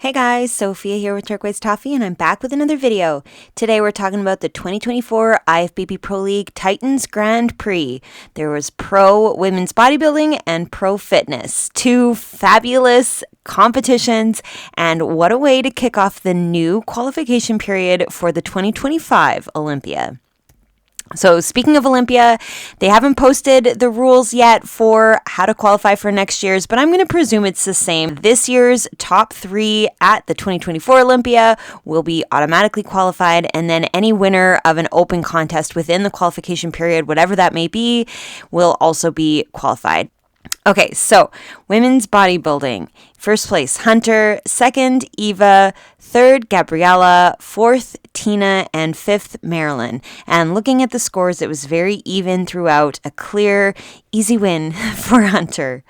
Hey guys, Sophia here with Turquoise Toffee, and I'm back with another video. Today we're talking about the 2024 IFBB Pro League Titans Grand Prix. There was Pro Women's Bodybuilding and Pro Fitness. Two fabulous competitions, and what a way to kick off the new qualification period for the 2025 Olympia. So speaking of Olympia, they haven't posted the rules yet for how to qualify for next year's, but I'm going to presume it's the same. This year's top 3 at the 2024 Olympia will be automatically qualified, and then any winner of an open contest within the qualification period, whatever that may be, will also be qualified. Okay, so women's bodybuilding. First place, Hunter. Second, Eva. Third, Gabriella. Fourth, Tina. And fifth, Marilyn. And looking at the scores, it was very even throughout. A clear, easy win for Hunter.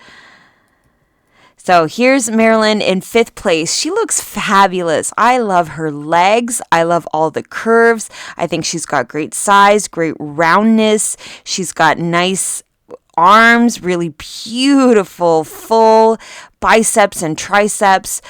So here's Marilyn in 5th place. She looks fabulous. I love her legs. I love all the curves. I think she's got great size, great roundness. She's got nice arms, really beautiful, full biceps and triceps.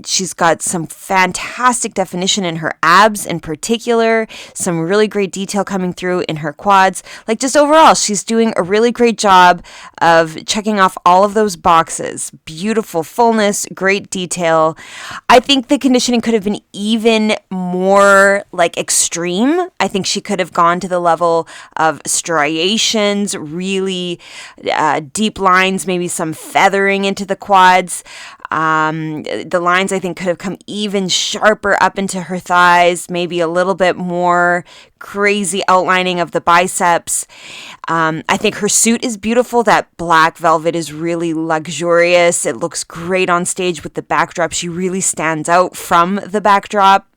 She's got some fantastic definition in her abs in particular, some really great detail coming through in her quads. Like, just overall, she's doing a really great job of checking off all of those boxes. Beautiful fullness, great detail. I think the conditioning could have been even more like extreme. I think she could have gone to the level of striations, really deep lines, maybe some feathering into the quads. The lines, I think, could have come even sharper up into her thighs, maybe a little bit more crazy outlining of the biceps. I think her suit is beautiful. That black velvet is really luxurious. It looks great on stage with the backdrop. She really stands out from the backdrop.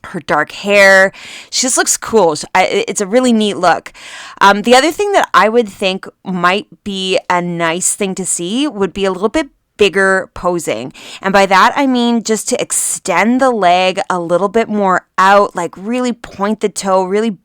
Her dark hair, she just looks cool. It's a really neat look. The other thing that I would think might be a nice thing to see would be a little bit bigger posing. And by that, I mean just to extend the leg a little bit more out, like really point the toe, really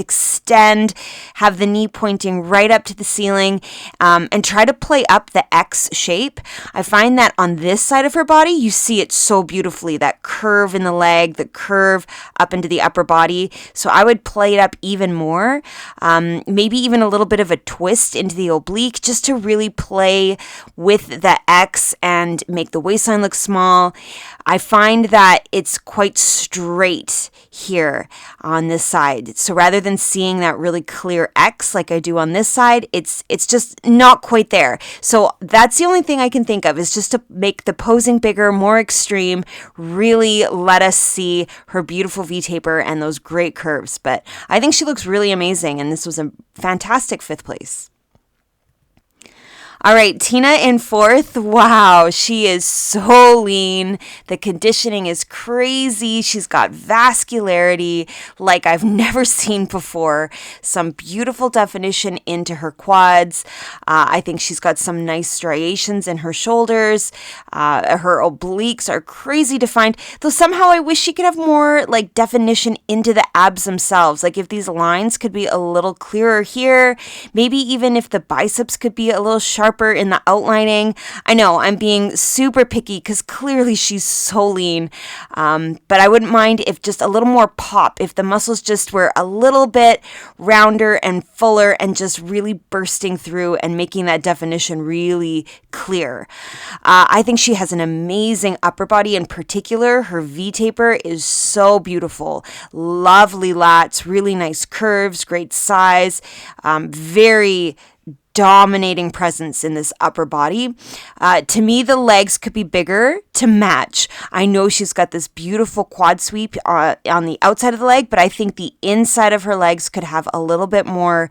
extend, have the knee pointing right up to the ceiling, and try to play up the X shape. I find that on this side of her body, you see it so beautifully, that curve in the leg, the curve up into the upper body. So I would play it up even more, maybe even a little bit of a twist into the oblique, just to really play with the X and make the waistline look small. I find that it's quite straight here on this side. So rather than seeing that really clear X like I do on this side, it's just not quite there. So that's the only thing I can think of, is just to make the posing bigger, more extreme, really let us see her beautiful V-taper and those great curves. But I think she looks really amazing, and this was a fantastic 5th place. All right, Tina in 4th. Wow, she is so lean. The conditioning is crazy. She's got vascularity like I've never seen before. Some beautiful definition into her quads. I think she's got some nice striations in her shoulders. Her obliques are crazy defined, though somehow I wish she could have more like definition into the abs themselves. Like if these lines could be a little clearer here, maybe even if the biceps could be a little sharper in the outlining. I know I'm being super picky because clearly she's so lean, but I wouldn't mind if just a little more pop, if the muscles just were a little bit rounder and fuller and just really bursting through and making that definition really clear. I think she has an amazing upper body. In particular, her V-taper is so beautiful. Lovely lats, really nice curves, great size, very dominating presence in this upper body. To me, the legs could be bigger to match. I know she's got this beautiful quad sweep on the outside of the leg, but I think the inside of her legs could have a little bit more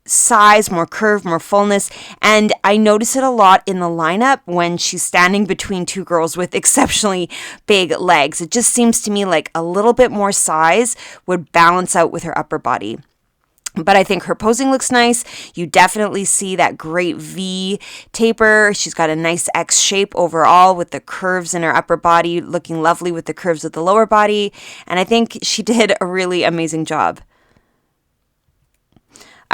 size, more curve, more fullness. And I notice it a lot in the lineup when she's standing between two girls with exceptionally big legs. It just seems to me like a little bit more size would balance out with her upper body. But I think her posing looks nice. You definitely see that great V taper. She's got a nice X shape overall with the curves in her upper body, looking lovely with the curves of the lower body. And I think she did a really amazing job.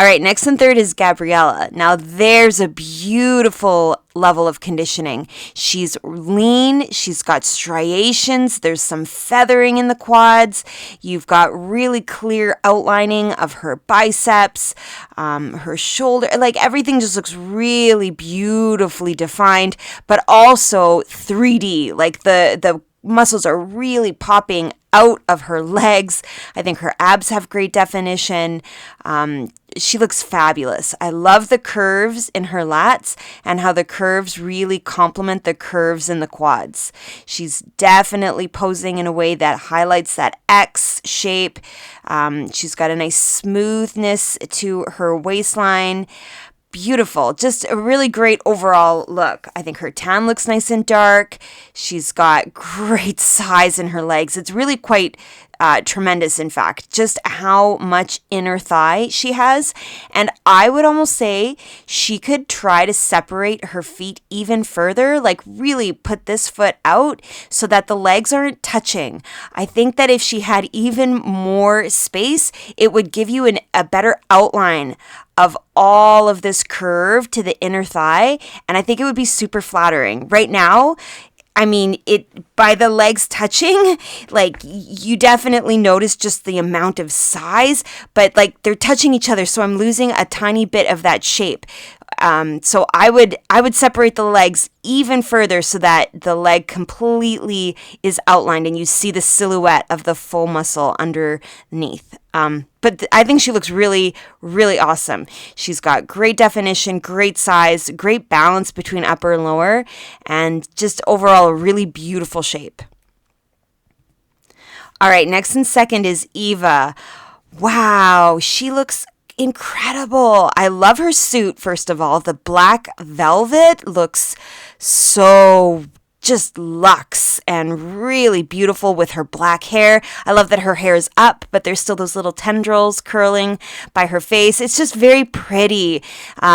All right, next and third is Gabriella. Now there's a beautiful level of conditioning. She's lean, she's got striations, there's some feathering in the quads, you've got really clear outlining of her biceps, her shoulder, like everything just looks really beautifully defined, but also 3D, like the muscles are really popping out of her legs. I think her abs have great definition. She looks fabulous. I love the curves in her lats and how the curves really complement the curves in the quads. She's definitely posing in a way that highlights that X shape. She's got a nice smoothness to her waistline. Beautiful. Just a really great overall look. I think her tan looks nice and dark. She's got great size in her legs. It's really quite tremendous, in fact, just how much inner thigh she has. And I would almost say she could try to separate her feet even further, like really put this foot out so that the legs aren't touching. I think that if she had even more space, it would give you a better outline of all of this curve to the inner thigh, and I think it would be super flattering. Right now, I mean, by the legs touching, like you definitely notice just the amount of size, but like they're touching each other, so I'm losing a tiny bit of that shape. So I would separate the legs even further so that the leg completely is outlined and you see the silhouette of the full muscle underneath. But I think she looks really, really awesome. She's got great definition, great size, great balance between upper and lower, and just overall a really beautiful shape. All right, next and second is Eva. Wow, she looks incredible. I love her suit, first of all. The black velvet looks so just luxe and really beautiful with her black hair. I love that her hair is up, but there's still those little tendrils curling by her face. It's just very pretty.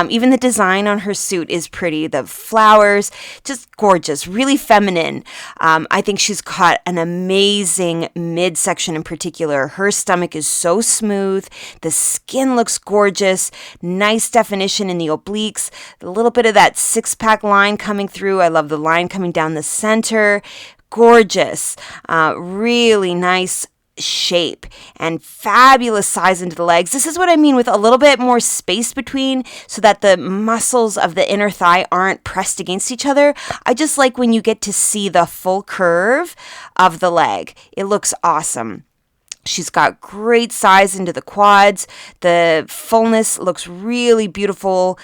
Even the design on her suit is pretty. The flowers, just gorgeous, really feminine. I think she's got an amazing midsection in particular. Her stomach is so smooth. The skin looks gorgeous. Nice definition in the obliques. A little bit of that six-pack line coming through. I love the line coming down the center. Gorgeous. Really nice shape and fabulous size into the legs. This is what I mean with a little bit more space between so that the muscles of the inner thigh aren't pressed against each other. I just like when you get to see the full curve of the leg. It looks awesome. She's got great size into the quads. The fullness looks really beautiful.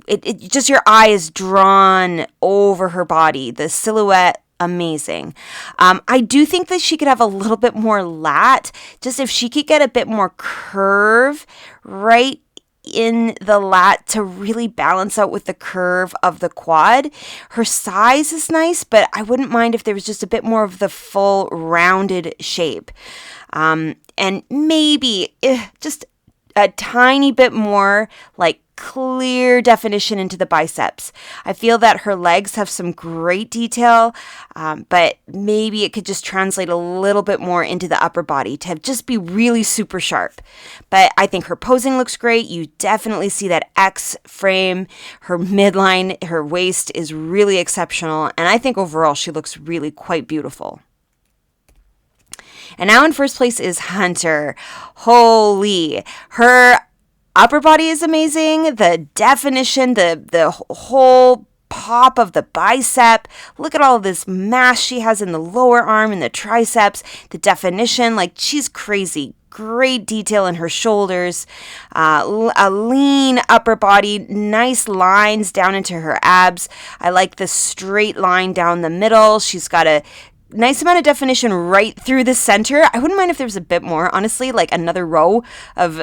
It just your eye is drawn over her body. The silhouette, amazing. I do think that she could have a little bit more lat. Just if she could get a bit more curve right in the lat to really balance out with the curve of the quad. Her size is nice, but I wouldn't mind if there was just a bit more of the full rounded shape. And maybe just a tiny bit more like clear definition into the biceps. I feel that her legs have some great detail, but maybe it could just translate a little bit more into the upper body to just be really super sharp. But I think her posing looks great. You definitely see that X frame. Her midline, her waist is really exceptional. And I think overall she looks really quite beautiful. And now in first place is Hunter. Holy, her upper body is amazing. The definition, the whole pop of the bicep. Look at all of this mass she has in the lower arm and the triceps. The definition, like she's crazy. Great detail in her shoulders. A lean upper body. Nice lines down into her abs. I like the straight line down the middle. She's got a nice amount of definition right through the center. I wouldn't mind if there was a bit more, honestly, like another row of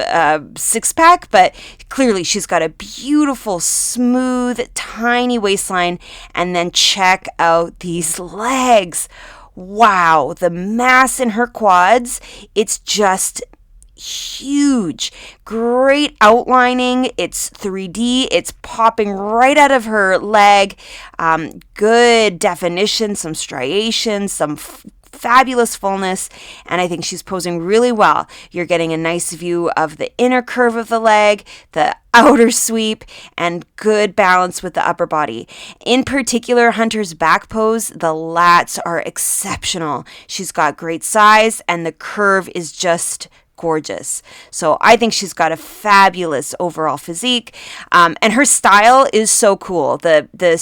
six-pack, but clearly she's got a beautiful, smooth, tiny waistline. And then check out these legs. Wow, the mass in her quads, it's just huge. Great outlining. It's 3D. It's popping right out of her leg. Good definition, some striations, some fabulous fullness, and I think she's posing really well. You're getting a nice view of the inner curve of the leg, the outer sweep, and good balance with the upper body. In particular, Hunter's back pose, the lats are exceptional. She's got great size, and the curve is just gorgeous. So I think she's got a fabulous overall physique, and her style is so cool. The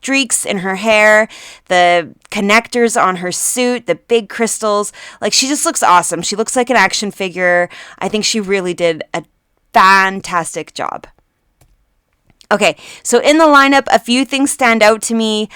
streaks in her hair, the connectors on her suit, the big crystals, like she just looks awesome. She looks like an action figure. I think she really did a fantastic job. Okay, so in the lineup, a few things stand out to me.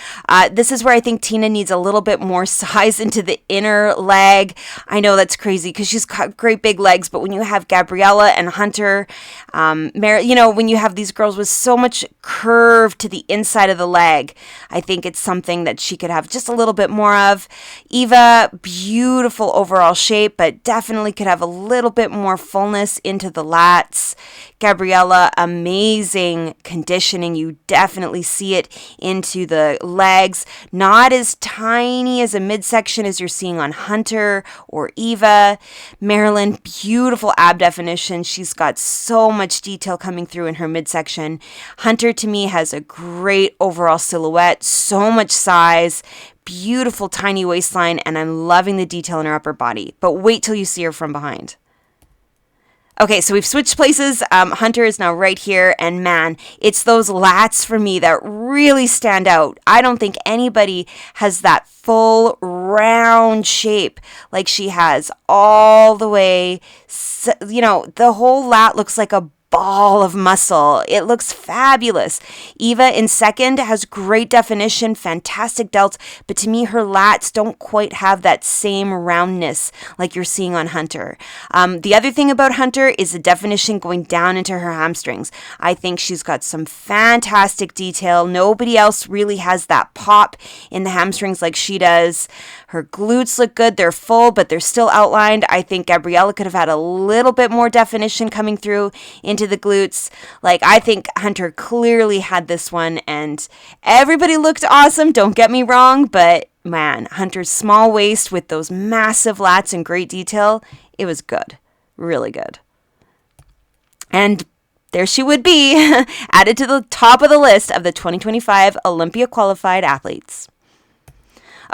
This is where I think Tina needs a little bit more size into the inner leg. I know that's crazy because she's got great big legs, but when you have Gabriella and Hunter, when you have these girls with so much curve to the inside of the leg, I think it's something that she could have just a little bit more of. Eva, beautiful overall shape, but definitely could have a little bit more fullness into the lats. Gabriella, amazing conditioning. You definitely see it into the legs. Not as tiny as a midsection as you're seeing on Hunter or Eva. Marilyn, beautiful ab definition. She's got so much detail coming through in her midsection. Hunter, to me, has a great overall silhouette, so much size, beautiful tiny waistline, and I'm loving the detail in her upper body. But wait till you see her from behind. Okay, so we've switched places. Hunter is now right here, and man, it's those lats for me that really stand out. I don't think anybody has that full round shape like she has all the way. The whole lat looks like a ball of muscle. It looks fabulous. Eva in second has great definition, fantastic delts, but to me her lats don't quite have that same roundness like you're seeing on Hunter. The other thing about Hunter is the definition going down into her hamstrings. I think she's got some fantastic detail. Nobody else really has that pop in the hamstrings like she does. Her glutes look good. They're full, but they're still outlined. I think Gabriella could have had a little bit more definition coming through into the glutes. Like, I think Hunter clearly had this one, and everybody looked awesome. Don't get me wrong, but man, Hunter's small waist with those massive lats and great detail, it was good. Really good. And there she would be, added to the top of the list of the 2025 Olympia qualified athletes.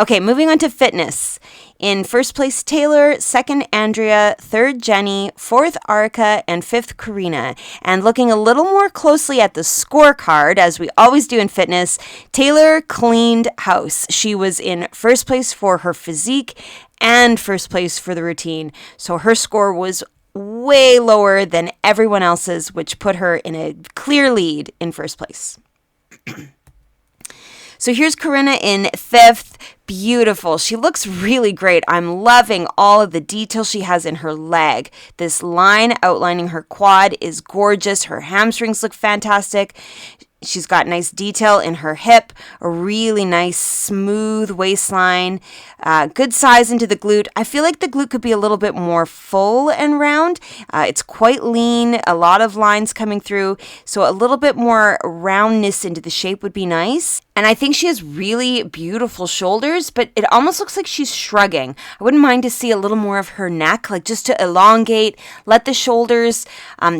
Okay, moving on to fitness. In first place, Taylor, second, Andrea, third, Jenny, fourth, Arika, and fifth, Karina. And looking a little more closely at the scorecard, as we always do in fitness, Taylor cleaned house. She was in first place for her physique and first place for the routine. So her score was way lower than everyone else's, which put her in a clear lead in first place. So here's Karina in fifth. Beautiful. She looks really great. I'm loving all of the detail she has in her leg. This line outlining her quad is gorgeous. Her hamstrings look fantastic. She's got nice detail in her hip, a really nice smooth waistline, good size into the glute. I feel like the glute could be a little bit more full and round. It's quite lean, a lot of lines coming through, so a little bit more roundness into the shape would be nice. And I think she has really beautiful shoulders, but it almost looks like she's shrugging. I wouldn't mind to see a little more of her neck, like just to elongate, let the shoulders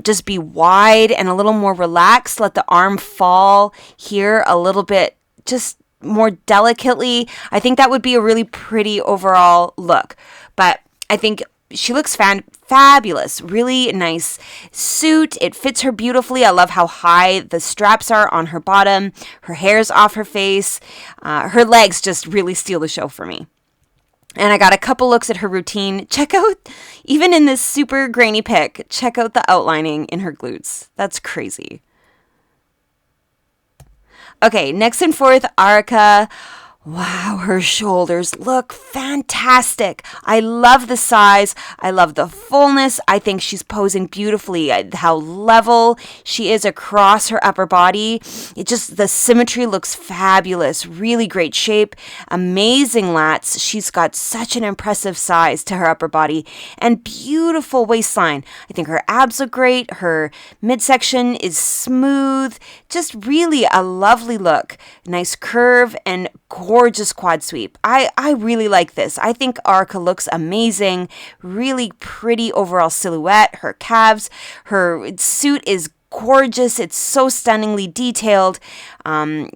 just be wide and a little more relaxed, let the arm fall here a little bit, just more delicately. I think that would be a really pretty overall look. But I think she looks fabulous. Really nice suit. It fits her beautifully. I love how high the straps are on her bottom. Her hair's off her face. Her legs just really steal the show for me. And I got a couple looks at her routine. Check out, even in this super grainy pic, check out the outlining in her glutes. That's crazy. Okay, next and fourth, Arika. Wow, her shoulders look fantastic. I love the size. I love the fullness. I think she's posing beautifully. How level she is across her upper body. The symmetry looks fabulous. Really great shape. Amazing lats. She's got such an impressive size to her upper body and beautiful waistline. I think her abs look great. Her midsection is smooth. Just really a lovely look. Nice curve and gorgeous gorgeous quad sweep. I really like this. I think Arca looks amazing. Really pretty overall silhouette. Her calves, her suit is gorgeous. It's so stunningly detailed.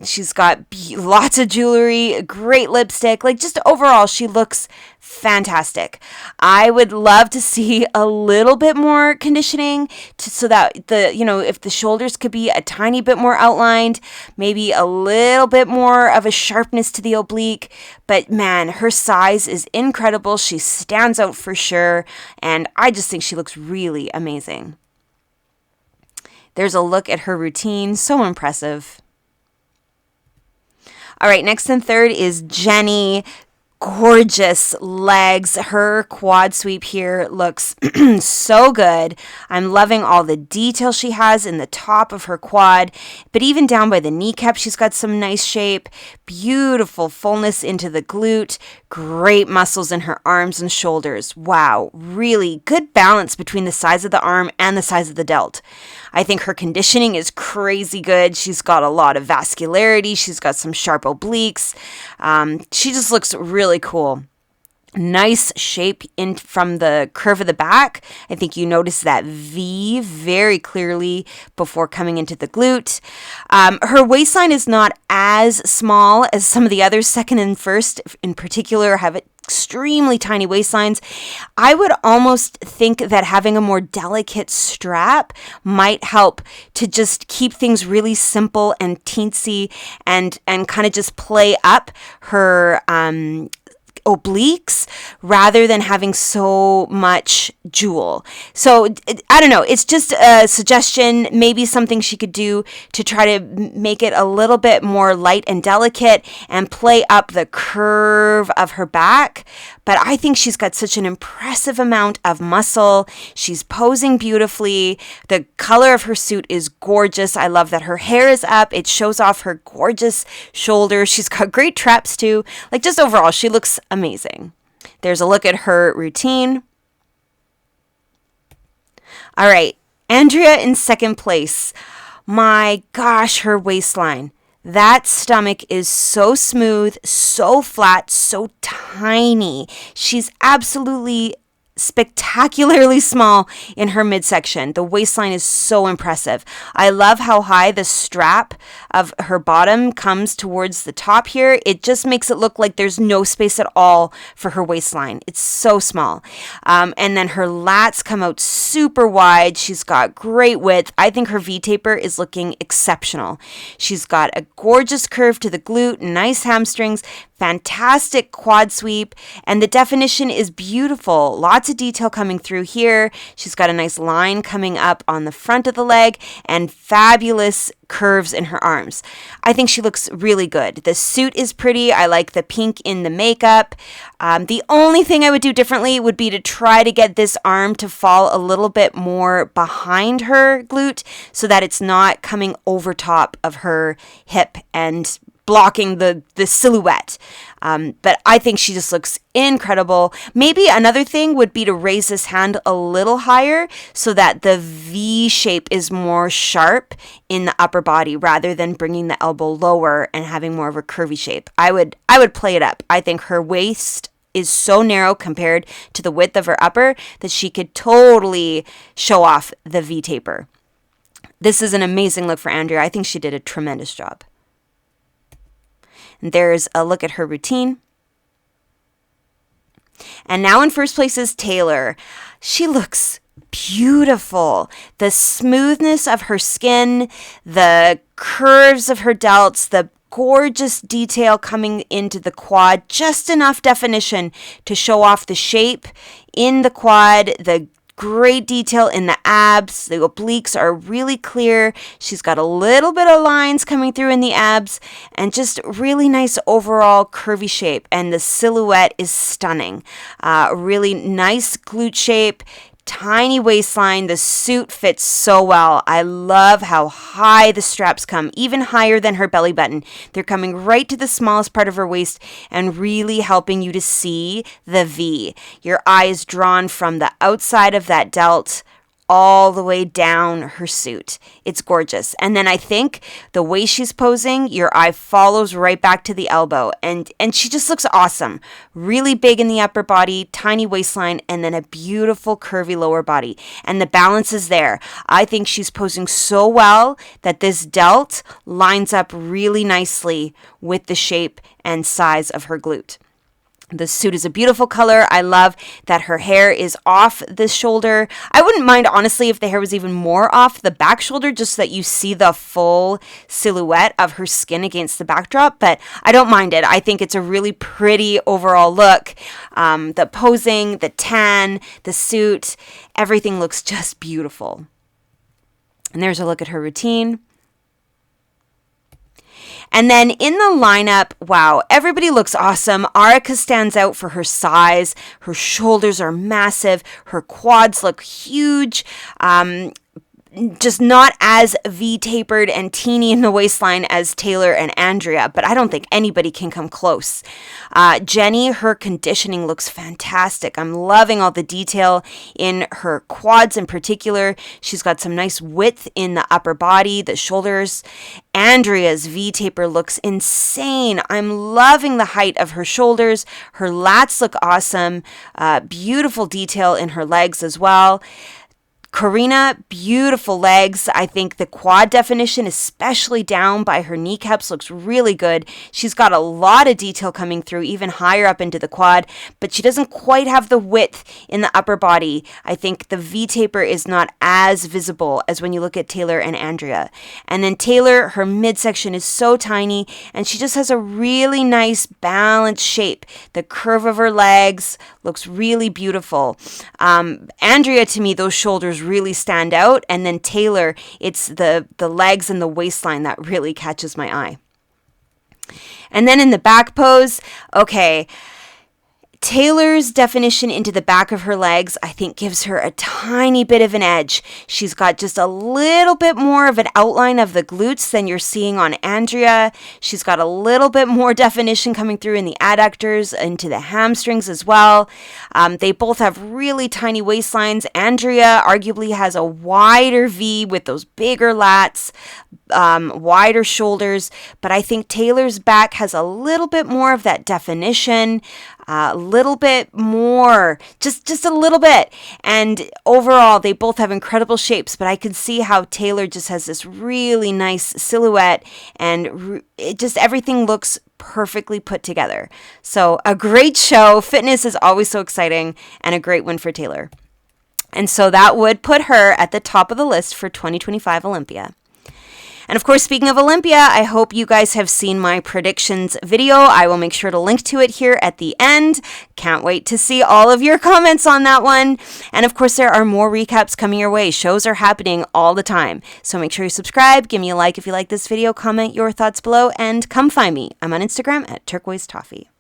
She's got lots of jewelry, great lipstick. Like, just overall, she looks fantastic. I would love to see a little bit more conditioning so that if the shoulders could be a tiny bit more outlined, maybe a little bit more of a sharpness to the oblique. But man, her size is incredible. She stands out for sure. And I just think she looks really amazing. There's a look at her routine. So impressive. All right, next and third is Jenny. Gorgeous legs. Her quad sweep here looks so good. I'm loving all the detail she has in the top of her quad, but even down by the kneecap, she's got some nice shape. Beautiful fullness into the glute. Great muscles in her arms and shoulders. Wow, really good balance between the size of the arm and the size of the delt. I think her conditioning is crazy good. She's got a lot of vascularity. She's got some sharp obliques. She just looks really cool. Nice shape in from the curve of the back. I think you notice that V very clearly before coming into the glute. Her waistline is not as small as some of the others. Second and first in particular have extremely tiny waistlines. I would almost think that having a more delicate strap might help to just keep things really simple and teensy and kind of just play up her obliques rather than having so much jewel. So I don't know, it's just a suggestion, maybe something she could do to try to make it a little bit more light and delicate and play up the curve of her back. But I think she's got such an impressive amount of muscle. She's posing beautifully. The color of her suit is gorgeous. I love that her hair is up. It shows off her gorgeous shoulders. She's got great traps too. Like, just overall, she looks amazing. There's a look at her routine. All right, Andrea in second place. My gosh, her waistline. That stomach is so smooth, so flat, so tiny. She's absolutely spectacularly small in her midsection. The waistline is so impressive. I love how high the strap of her bottom comes towards the top here. It just makes it look like there's no space at all for her waistline. It's so small. And then her lats come out super wide. She's got great width. I think her V-taper is looking exceptional. She's got a gorgeous curve to the glute, nice hamstrings, fantastic quad sweep, and the definition is beautiful. Lots of detail coming through here. She's got a nice line coming up on the front of the leg and fabulous curves in her arms. I think she looks really good. The suit is pretty. I like the pink in the makeup. The only thing I would do differently would be to try to get this arm to fall a little bit more behind her glute so that it's not coming over top of her hip and blocking the silhouette. But I think she just looks incredible. Maybe another thing would be to raise this hand a little higher so that the V shape is more sharp in the upper body rather than bringing the elbow lower and having more of a curvy shape. I would play it up. I think her waist is so narrow compared to the width of her upper that she could totally show off the V taper. This is an amazing look for Andrea. I think she did a tremendous job. There's a look at her routine. And now in first place is Taylor. She looks beautiful. The smoothness of her skin, the curves of her delts, the gorgeous detail coming into the quad, just enough definition to show off the shape in the quad, the great detail in the abs. The obliques are really clear. She's got a little bit of lines coming through in the abs and just really nice overall curvy shape. And the silhouette is stunning. Really nice glute shape. Tiny waistline. The suit fits so well. I love how high the straps come, even higher than her belly button. They're coming right to the smallest part of her waist and really helping you to see the V. Your eye is drawn from the outside of that delt all the way down her suit. It's gorgeous. And then I think the way she's posing, your eye follows right back to the elbow. And she just looks awesome. Really big in the upper body, tiny waistline, and then a beautiful curvy lower body. And the balance is there. I think she's posing so well that this delt lines up really nicely with the shape and size of her glute. The suit is a beautiful color. I love that her hair is off the shoulder. I wouldn't mind, honestly, if the hair was even more off the back shoulder, just so that you see the full silhouette of her skin against the backdrop, but I don't mind it. I think it's a really pretty overall look. The posing, the tan, the suit, everything looks just beautiful. And there's a look at her routine. And then in the lineup, wow, everybody looks awesome. Arika stands out for her size. Her shoulders are massive. Her quads look huge. Just not as V-tapered and teeny in the waistline as Taylor and Andrea, but I don't think anybody can come close. Jenny, her conditioning looks fantastic. I'm loving all the detail in her quads in particular. She's got some nice width in the upper body, the shoulders. Andrea's V-taper looks insane. I'm loving the height of her shoulders. Her lats look awesome. Beautiful detail in her legs as well. Karina, beautiful legs. I think the quad definition, especially down by her kneecaps, looks really good. She's got a lot of detail coming through, even higher up into the quad, but she doesn't quite have the width in the upper body. I think the V-taper is not as visible as when you look at Taylor and Andrea. And then Taylor, her midsection is so tiny, and she just has a really nice balanced shape. The curve of her legs looks really beautiful. Andrea, to me, those shoulders really stand out, and then Taylor, it's the legs and the waistline that really catches my eye. And then in the back pose, okay, Taylor's definition into the back of her legs, I think, gives her a tiny bit of an edge. She's got just a little bit more of an outline of the glutes than you're seeing on Andrea. She's got a little bit more definition coming through in the adductors, into the hamstrings as well. They both have really tiny waistlines. Andrea arguably has a wider V with those bigger lats, wider shoulders, but I think Taylor's back has a little bit more of that definition, a little bit more, just a little bit. And overall, they both have incredible shapes, but I can see how Taylor just has this really nice silhouette, and everything looks perfectly put together. So a great show. Fitness is always so exciting, and a great win for Taylor. And so that would put her at the top of the list for 2025 Olympia. And of course, speaking of Olympia, I hope you guys have seen my predictions video. I will make sure to link to it here at the end. Can't wait to see all of your comments on that one. And of course, there are more recaps coming your way. Shows are happening all the time. So make sure you subscribe, give me a like if you like this video, comment your thoughts below, and come find me. I'm on Instagram at Turquoise Toffee.